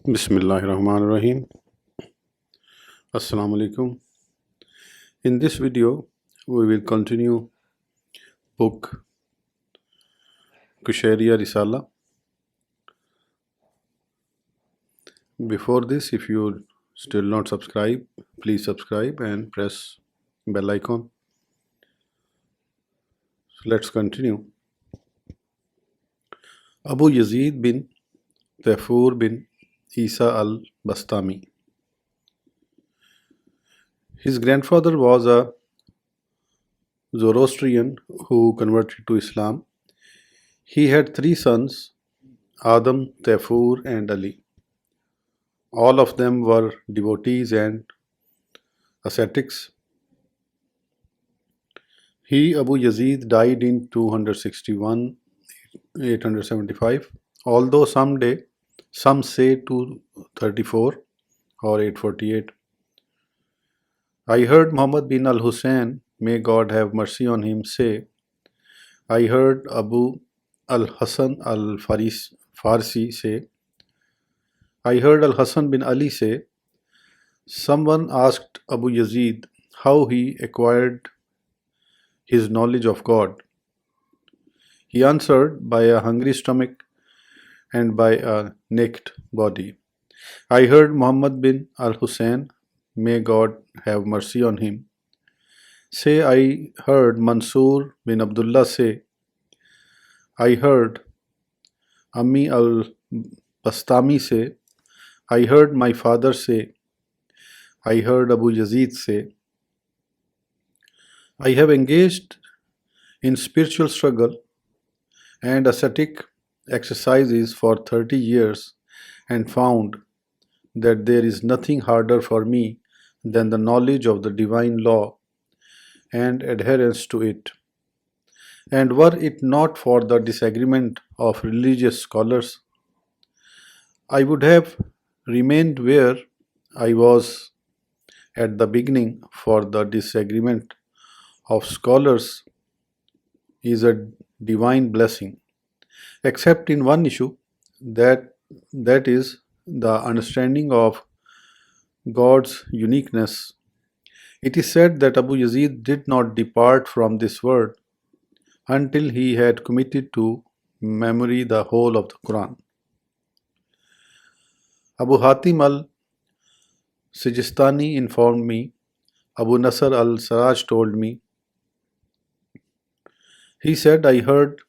Bismillahirrahmanirrahim. Assalamu alaikum. In this video, we will continue book al-Qushayriyyah al-risālah. Before this, if you still not subscribe, please subscribe and press bell icon. So let's continue. Abu Yazid bin Tayfur bin Eissa al-Bastami. His grandfather was a Zoroastrian who converted to Islam. He had three sons, Adam, Tayfur and Ali. All of them were devotees and ascetics. He, Abu Yazid, died in 261, 875, although some say 234 or 848. I heard Muhammad bin al-Hussein, may God have mercy on him, say, I heard Abu al-Hasan al-Farsi say, I heard al-Hasan bin Ali say, someone asked Abu Yazid how he acquired his knowledge of God. He answered, by a hungry stomach and by a naked body. I heard Muhammad bin al-Hussein, may God have mercy on him, say, I heard Mansur bin Abdullah say, I heard Ammi al-Bastami say, I heard my father say, I heard Abu Yazid say, I have engaged in spiritual struggle and ascetic exercises for 30 years and found that there is nothing harder for me than the knowledge of the divine law and adherence to it. And were it not for the disagreement of religious scholars, I would have remained where I was at the beginning, for the disagreement of scholars is a divine blessing, except in one issue, that is the understanding of God's uniqueness. It is said that Abu Yazid did not depart from this world until he had committed to memory the whole of the Quran. Abu Hatim al-Sijistani informed me, Abu Nasr al-Saraj told me, he said, I heard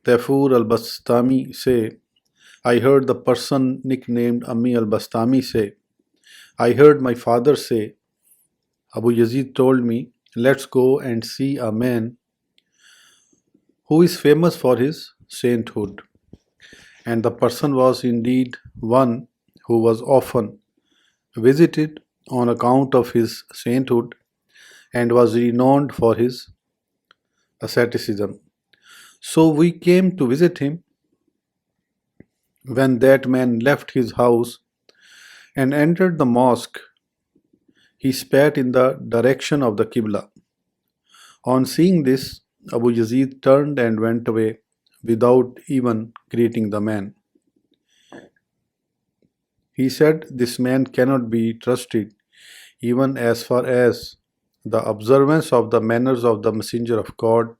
Tayfur al-Bastami say, I heard the person nicknamed Ammi al-Bastami say, I heard my father say, Abu Yazid told me, let's go and see a man who is famous for his sainthood. And the person was indeed one who was often visited on account of his sainthood and was renowned for his asceticism. So we came to visit him. When that man left his house and entered the mosque, he spat in the direction of the Qibla. On seeing this, Abu Yazid turned and went away without even greeting the man. He said, this man cannot be trusted even as far as the observance of the manners of the Messenger of God,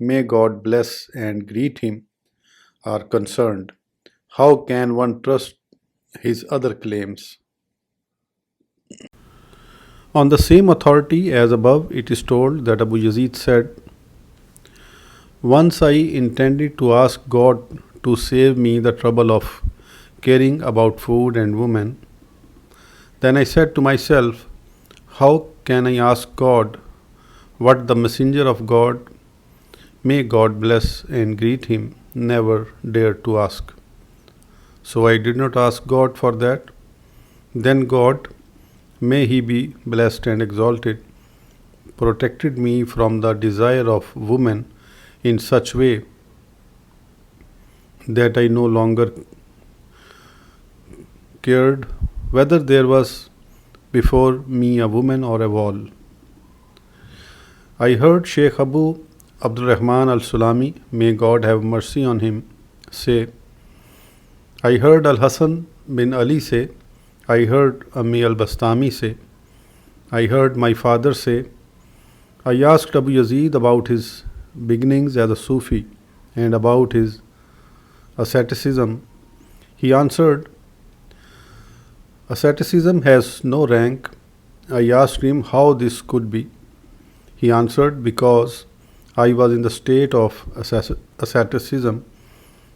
may God bless and greet him, are concerned. How can one trust his other claims? On the same authority as above, it is told that Abu Yazid said, once I intended to ask God to save me the trouble of caring about food and women. Then I said to myself, how can I ask God what the Messenger of God, may God bless and greet him, never dared to ask? So I did not ask God for that. Then God, may he be blessed and exalted, protected me from the desire of women in such way that I no longer cared whether there was before me a woman or a wall. I heard Sheikh Abu Abdul Rahman al-Sulami, may God have mercy on him, say, I heard Al-Hasan bin Ali say, I heard Ammi al-Bastami say, I heard my father say. I asked Abu Yazid about his beginnings as a Sufi and about his asceticism. He answered, asceticism has no rank. I asked him how this could be. He answered, because I was in the state of asceticism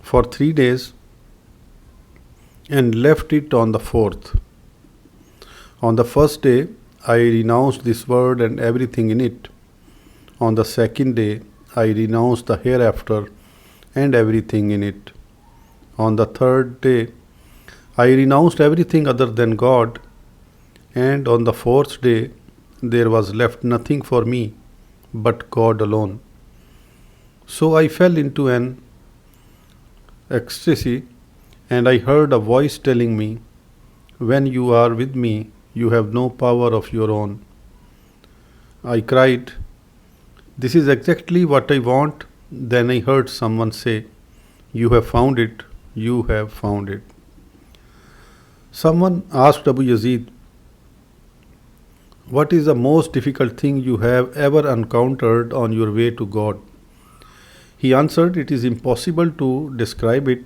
for 3 days and left it on the 4th. On the first day, I renounced this world and everything in it. On the second day, I renounced the hereafter and everything in it. On the third day, I renounced everything other than God. And on the fourth day, there was left nothing for me but God alone. So I fell into an ecstasy, and I heard a voice telling me, when you are with me, you have no power of your own. I cried, this is exactly what I want. Then I heard someone say, you have found it, you have found it. Someone asked Abu Yazid, what is the most difficult thing you have ever encountered on your way to God? He answered, it is impossible to describe it.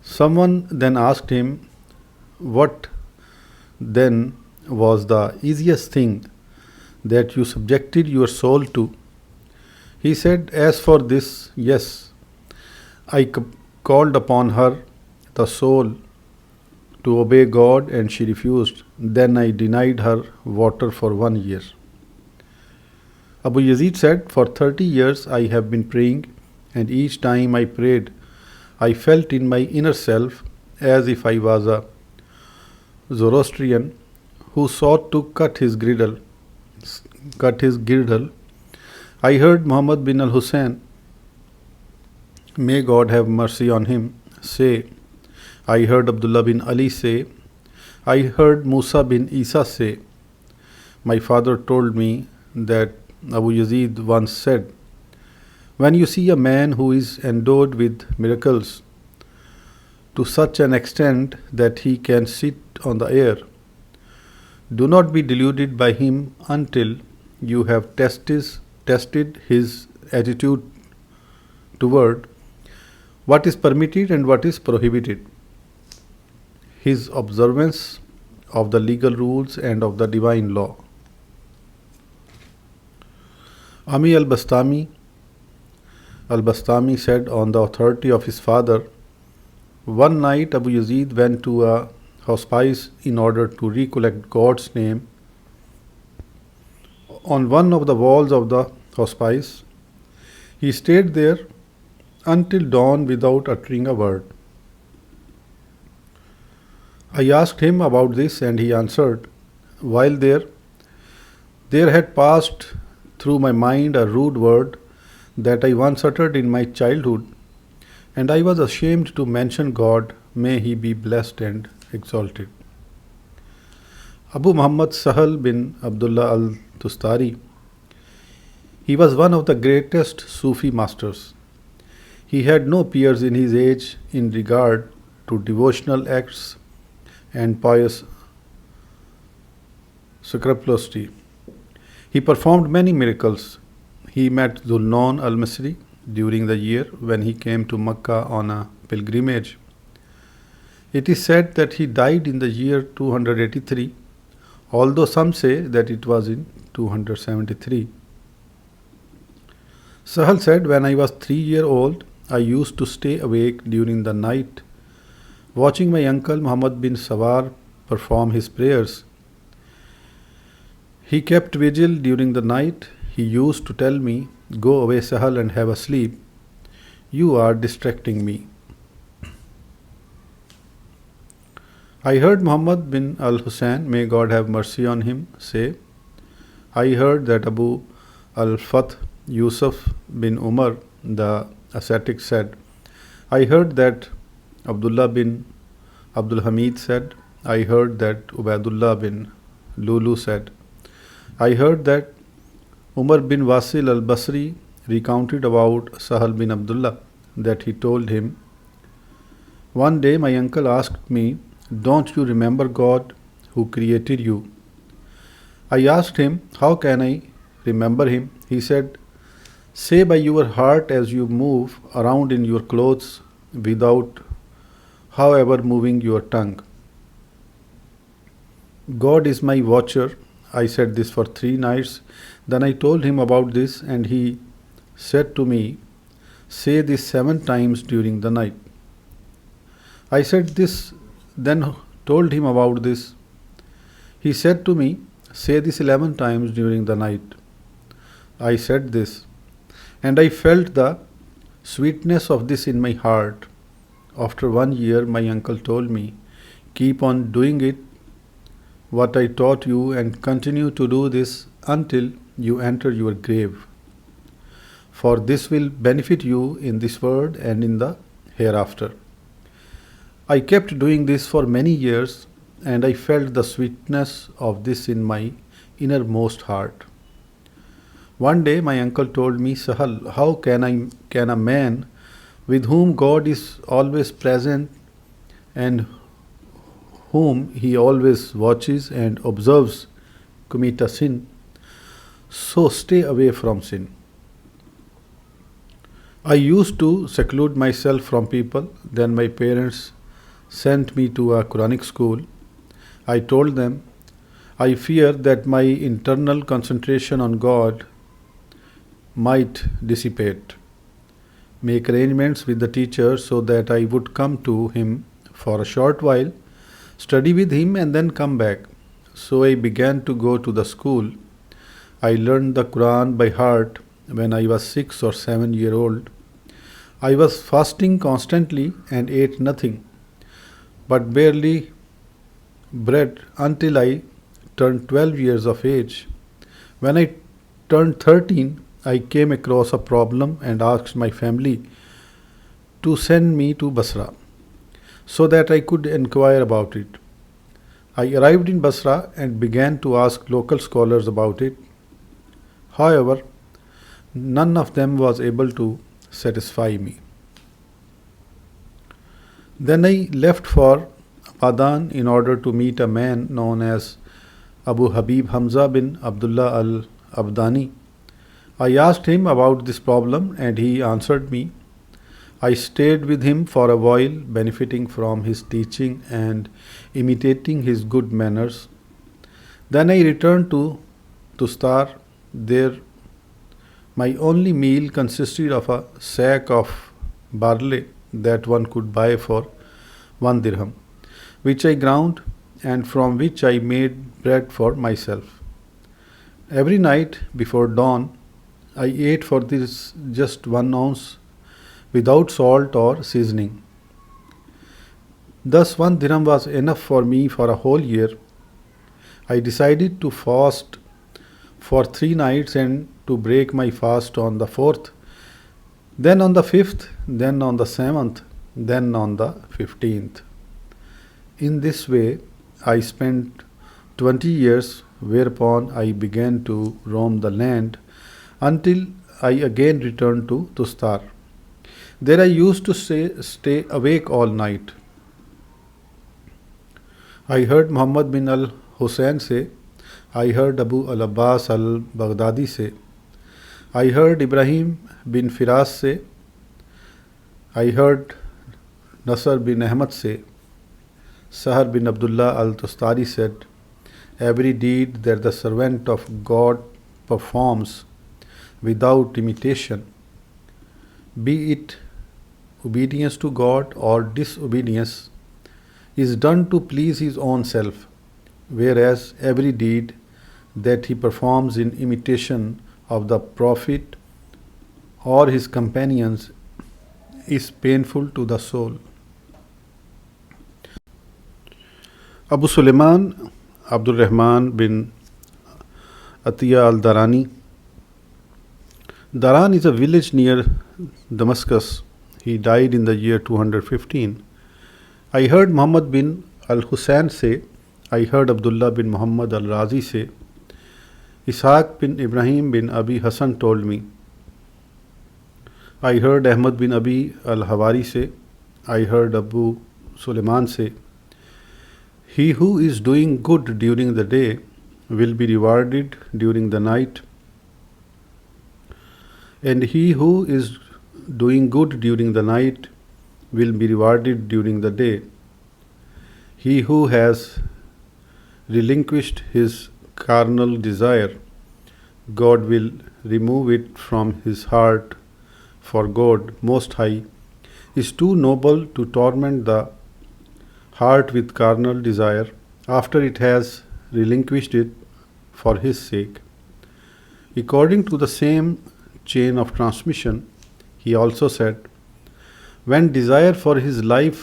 Someone then asked him, what then was the easiest thing that you subjected your soul to? He said, as for this, yes, I called upon her, the soul, to obey God, and she refused. Then I denied her water for 1 year. Abu Yazid said, for 30 years I have been praying, and each time I prayed, I felt in my inner self as if I was a Zoroastrian who sought to cut his girdle. I heard Muhammad bin al-Hussein, may God have mercy on him, say. I heard Abdullah bin Ali say. I heard Musa bin Eissa say. My father told me that Abu Yazid once said, when you see a man who is endowed with miracles to such an extent that he can sit on the air, do not be deluded by him until you have tested his attitude toward what is permitted and what is prohibited, his observance of the legal rules and of the divine law. Ammi al-Bastami said on the authority of his father, one night Abu Yazid went to a hospice in order to recollect God's name. On one of the walls of the hospice, he stayed there until dawn without uttering a word. I asked him about this, and he answered, while there had passed through my mind a rude word that I once uttered in my childhood, and I was ashamed to mention God, may he be blessed and exalted. Abu Muhammad Sahal bin Abdullah al-Tustari, he was one of the greatest Sufi masters. He had no peers in his age in regard to devotional acts and pious scrupulosity. He performed many miracles. He met Dhul-Nun al-Misri during the year when he came to Mecca on a pilgrimage. It is said that he died in the year 283, although some say that it was in 273. Sahal said, when I was 3 years old, I used to stay awake during the night, watching my uncle Muhammad bin Sawar perform his prayers. He kept vigil during the night. He used to tell me, go away Sahal and have a sleep. You are distracting me. I heard Muhammad bin al-Hussein, may God have mercy on him, say, I heard that Abu al-Fath Yusuf bin Umar, the ascetic, said, I heard that Abdullah bin Abdul Hamid said, I heard that Ubaidullah bin Lulu said, I heard that Umar bin Wasil al-Basri recounted about Sahal bin Abdullah that he told him, One day my uncle asked me, "Don't you remember God who created you?" I asked him, "How can I remember him?" He said, "Say by your heart as you move around in your clothes without, however, moving your tongue. God is my watcher." I said this for 3 nights. Then I told him about this, and he said to me, "Say this 7 times during the night." I said this, then told him about this. He said to me, "Say this 11 times during the night." I said this, and I felt the sweetness of this in my heart. After 1 year, my uncle told me, "Keep on doing it, what I taught you, and continue to do this until you enter your grave. For this will benefit you in this world and in the hereafter." I kept doing this for many years, and I felt the sweetness of this in my innermost heart. One day my uncle told me, "Sahal, how can a man with whom God is always present and whom he always watches and observes commit a sin? So stay away from sin." I used to seclude myself from people. Then my parents sent me to a Quranic school. I told them, "I fear that my internal concentration on God might dissipate. Make arrangements with the teacher so that I would come to him for a short while, study with him, and then come back." So I began to go to the school. I learned the Quran by heart when I was 6 or 7 years old. I was fasting constantly and ate nothing but barely bread until I turned 12 years of age. When I turned 13, I came across a problem and asked my family to send me to Basra so that I could inquire about it. I arrived in Basra and began to ask local scholars about it. However, none of them was able to satisfy me. Then I left for Abadan in order to meet a man known as Abu Habib Hamza bin Abdullah al-Abdani. I asked him about this problem and he answered me. I stayed with him for a while, benefiting from his teaching and imitating his good manners. Then I returned to Tustar. There, my only meal consisted of a sack of barley that one could buy for 1 dirham, which I ground and from which I made bread for myself. Every night before dawn, I ate for this just 1 ounce without salt or seasoning. Thus, 1 dirham was enough for me for a whole year. I decided to fast for 3 nights and to break my fast on the 4th, then on the 5th, then on the 7th, then on the 15th. In this way, I spent 20 years, whereupon I began to roam the land until I again returned to Tustar. There I used to stay awake all night. I heard Muhammad bin al-Hussein say, I heard Abu al-Abbas al-Baghdadi say, I heard Ibrahim bin Firas say, I heard Nasr bin Ahmad say, Sahar bin Abdullah al-Tustari said, every deed that the servant of God performs without imitation, be it obedience to God or disobedience, is done to please his own self, whereas every deed that he performs in imitation of the Prophet or his companions is painful to the soul. Abu Sulaiman Abdul Rahman bin Atiyah al-Darani. Daran is a village near Damascus. He died in the year 215. I heard Muhammad bin al-Hussein say, I heard Abdullah bin Muhammad al-Razi say, Ishaq bin Ibrahim bin Abi Hassan told me. I heard Ahmad bin Abi al-Hawari say, I heard Abu Sulaiman say, "He who is doing good during the day will be rewarded during the night, and he who is doing good during the night will be rewarded during the day. He who has relinquished his carnal desire, God will remove it from his heart, for God, Most High, is too noble to torment the heart with carnal desire after it has relinquished it for his sake." According to the same chain of transmission, he also said, "When desire for his life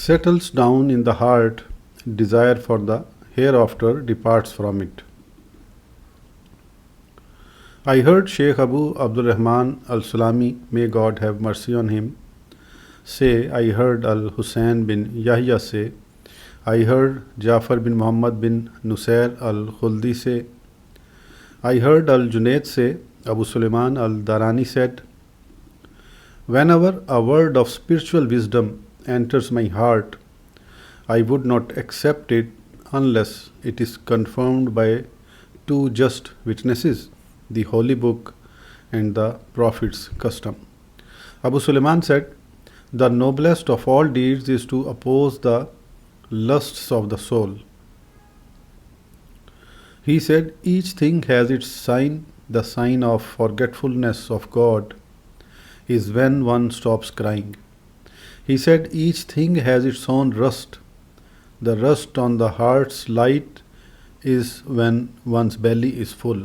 settles down in the heart, desire for the hereafter departs from it." I heard Sheikh Abu Abdul Rahman al-Sulami, may God have mercy on him, say, I heard al-Husayn bin Yahya say, I heard Jafar bin Muhammad bin Nusair al-Khuldi say, I heard al-Junayd say, Abu Sulaiman al-Darani said, "Whenever a word of spiritual wisdom enters my heart, I would not accept it unless it is confirmed by two just witnesses, the Holy Book and the Prophet's custom." Abu Sulaiman said, "The noblest of all deeds is to oppose the lusts of the soul." He said, "Each thing has its sign. The sign of forgetfulness of God is when one stops crying." He said, "Each thing has its own rust. The rust on the heart's light is when one's belly is full."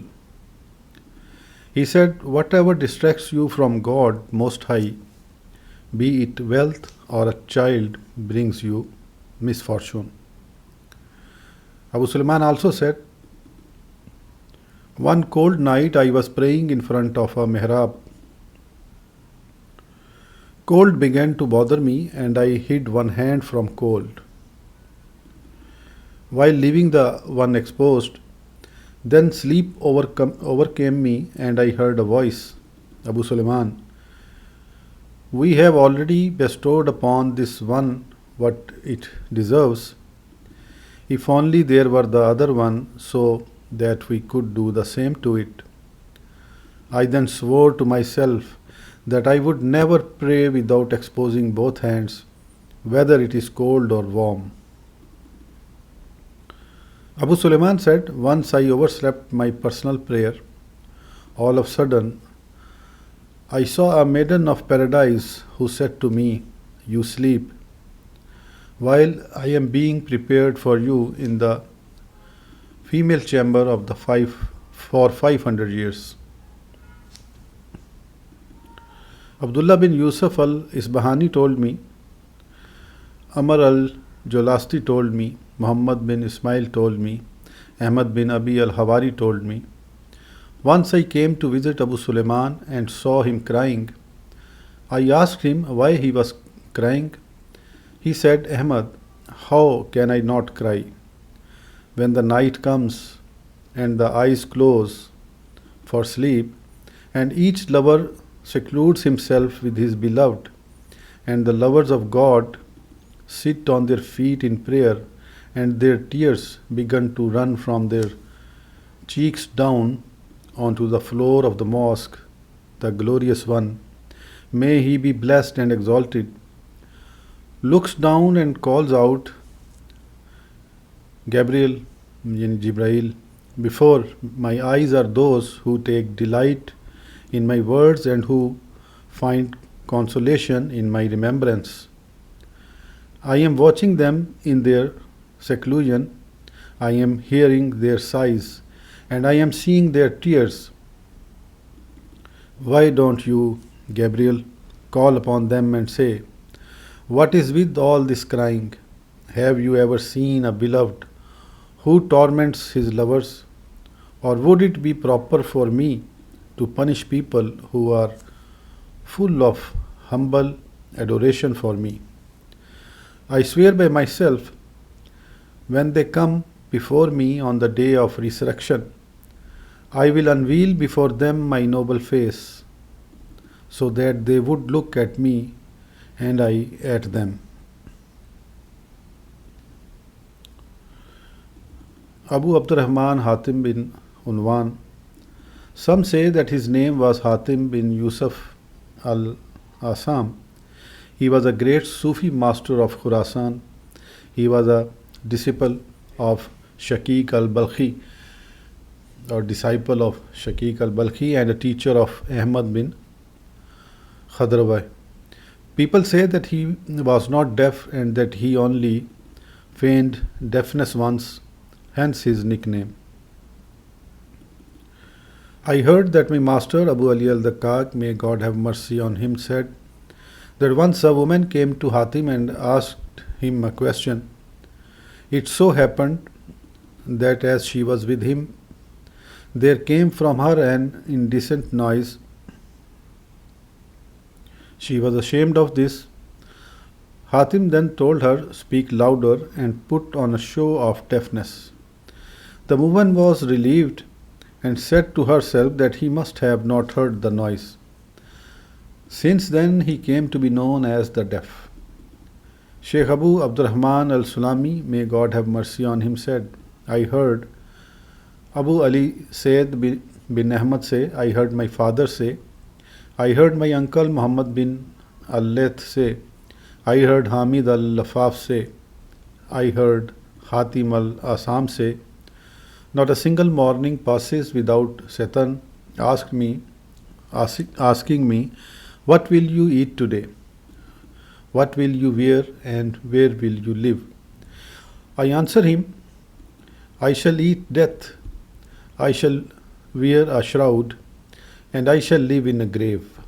He said, "Whatever distracts you from God Most High, be it wealth or a child, brings you misfortune." Abu Sulaiman also said, "One cold night I was praying in front of a mihrab. Cold began to bother me and I hid one hand from cold, while leaving the one exposed. Then sleep overcame me and I heard a voice, 'Abu Sulaiman, we have already bestowed upon this one what it deserves. If only there were the other one, so that we could do the same to it.' I then swore to myself that I would never pray without exposing both hands, whether it is cold or warm." Abu Sulaiman said, "Once I overslept my personal prayer. All of a sudden, I saw a maiden of paradise who said to me, 'You sleep, while I am being prepared for you in the female chamber of the for 500 years. Abdullah bin Yusuf al-Isbahani told me, Amr al-Jolasti told me, Muhammad bin Ismail told me, Ahmad bin Abi al-Hawari told me. Once I came to visit Abu Sulaiman and saw him crying. I asked him why he was crying. He said, 'Ahmad, how can I not cry? When the night comes and the eyes close for sleep, and each lover secludes himself with his beloved, and the lovers of God sit on their feet in prayer, and their tears begin to run from their cheeks down onto the floor of the mosque, the glorious one, may he be blessed and exalted, looks down and calls out, Gabriel, Jibrail, before my eyes are those who take delight in my words and who find consolation in my remembrance. I am watching them in their seclusion, I am hearing their sighs, and I am seeing their tears. Why don't you, Gabriel, call upon them and say, what is with all this crying? Have you ever seen a beloved who torments his lovers? Or would it be proper for me to punish people who are full of humble adoration for me? I swear by myself, when they come before me on the day of resurrection, I will unveil before them my noble face, so that they would look at me and I at them. Abu Abdurrahman Hatim bin Unwan. Some say that his name was Hatim bin Yusuf al-Assam. He was a great Sufi master of Khurasan. He was a disciple of Shaqiq al-Balkhi, or disciple of Shaqiq al-Balkhi, and a teacher of Ahmad bin Khadrawai. People say that he was not deaf and that he only feigned deafness once, hence his nickname. I heard that my master Abu Ali al-Daqqaq, may God have mercy on him, said that once a woman came to Hatim and asked him a question. It so happened that as she was with him, there came from her an indecent noise. She was ashamed of this. Hatim then told her, "Speak louder," and put on a show of deafness. The woman was relieved and said to herself that he must have not heard the noise. Since then he came to be known as the deaf. Sheikh Abu Abdurrahman al-Sulami, may God have mercy on him, said, I heard Abu Ali Sayyid bin Ahmad say, I heard my father say, I heard my uncle Muhammad bin al-Layth say, I heard Hamid al-Lafaf say, I heard Hatim al-Assam say, not a single morning passes without Satan asking me, what will you eat today? What will you wear and where will you live? I answer him, I shall eat death, I shall wear a shroud, and I shall live in a grave.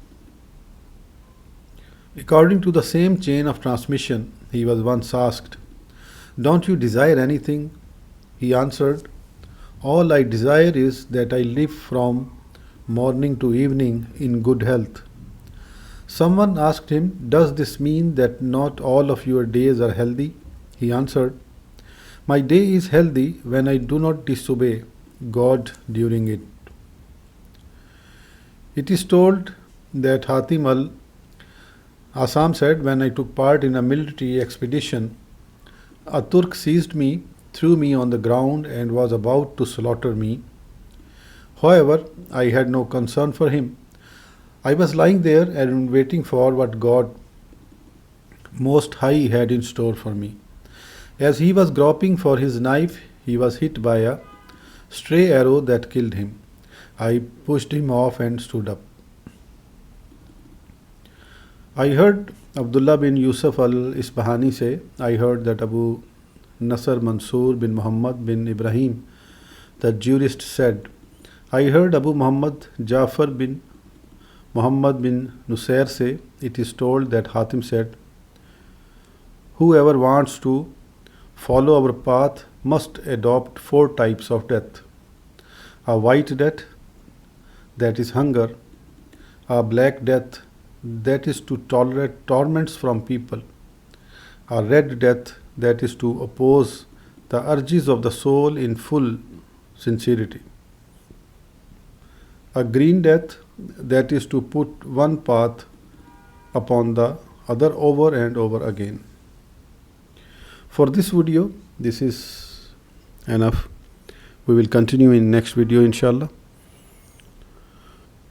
According to the same chain of transmission, he was once asked, don't you desire anything? He answered, all I desire is that I live from morning to evening in good health. Someone asked him, does this mean that not all of your days are healthy? He answered, my day is healthy when I do not disobey God during it. It is told that Hatim al-Assam said, when I took part in a military expedition, a Turk seized me, threw me on the ground and was about to slaughter me. However, I had no concern for him. I was lying there and waiting for what God Most High had in store for me. As he was groping for his knife, he was hit by a stray arrow that killed him. I pushed him off and stood up. I heard Abdullah bin Yusuf al-Isbahani say, I heard that Abu Nasr Mansur bin Muhammad bin Ibrahim, the jurist, said, I heard Abu Muhammad Jafar bin Muhammad bin Nusair say, it is told that Hatim said, whoever wants to follow our path must adopt 4 types of death. A white death, that is hunger. A black death, that is to tolerate torments from people. A red death, that is to oppose the urges of the soul in full sincerity. A green death, that is to put one path upon the other over and over again. For this video, this is enough. We will continue in next video, inshallah.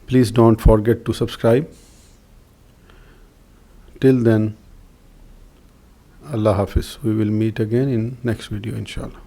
Please don't forget to subscribe. Till then, Allah Hafiz. We will meet again in next video, inshallah.